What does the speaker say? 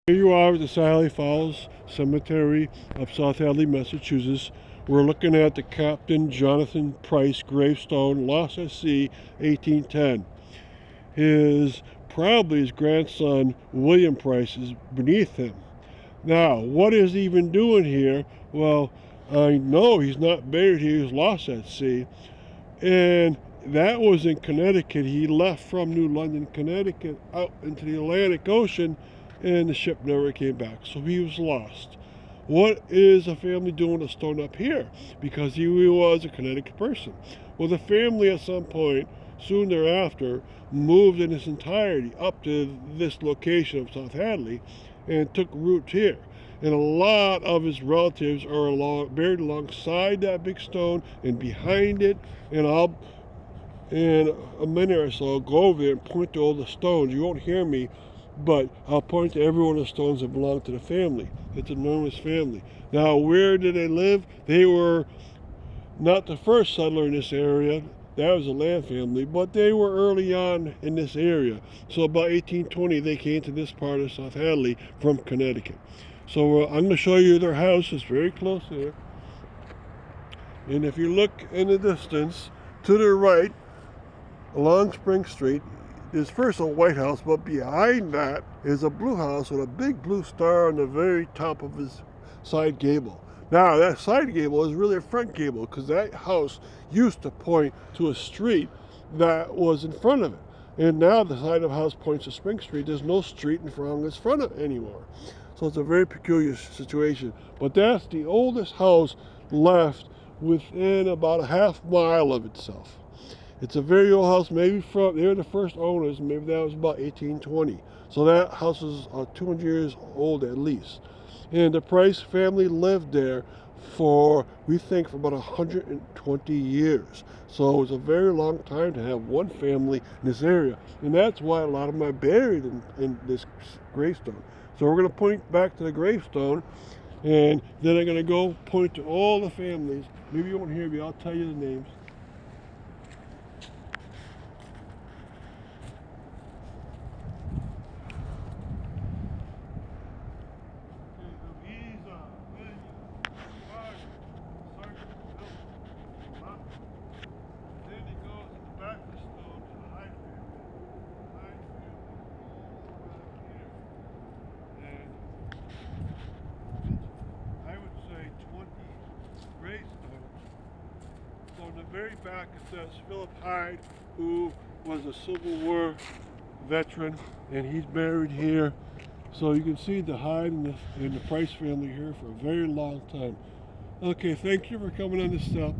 Here you are at the Hadley Falls Cemetery of South Hadley, Massachusetts. We're looking at the Captain Jonathan Price gravestone, lost at sea, 1810. Probably his grandson, William Price, is beneath him. Now, what is he even doing here? Well, I know he's not buried here, he was lost at sea. And that was in Connecticut. He left from New London, Connecticut, out into the Atlantic Ocean, and the ship never came back. So he was lost. What is the family doing a stone up here? Because he was a Connecticut person. Well, the family at some point, soon thereafter, moved in its entirety up to this location of South Hadley and took roots here. And a lot of his relatives are buried alongside that big stone and behind it. And in a minute or so, I'll go over there and point to all the stones. You won't hear me, but I'll point to every one of the stones that belong to the family. It's an enormous family. Now, where did they live? They were not the first settler in this area. That was a land family, but they were early on in this area. So about 1820, they came to this part of South Hadley from Connecticut. So I'm going to show you their house. It's very close here. And if you look in the distance, to the right, along Spring Street, there's first a white house, but behind that is a blue house with a big blue star on the very top of his side gable. Now, that side gable is really a front gable because that house used to point to a street that was in front of it. And now the side of the house points to Spring Street. There's no street in front of its front of it anymore. So it's a very peculiar situation. But that's the oldest house left within about a half mile of itself. It's a very old house, maybe they were the first owners, maybe that was about 1820. So that house is 200 years old at least. And the Price family lived there we think, for about 120 years. So it was a very long time to have one family in this area. And that's why a lot of them are buried in this gravestone. So we're going to point back to the gravestone, and then I'm going to go point to all the families. Maybe you won't hear me, I'll tell you the names. So in the very back it says Philip Hyde, who was a Civil War veteran, and he's buried here. So you can see the Hyde and the Price family here for a very long time. Okay, thank you for coming on this step.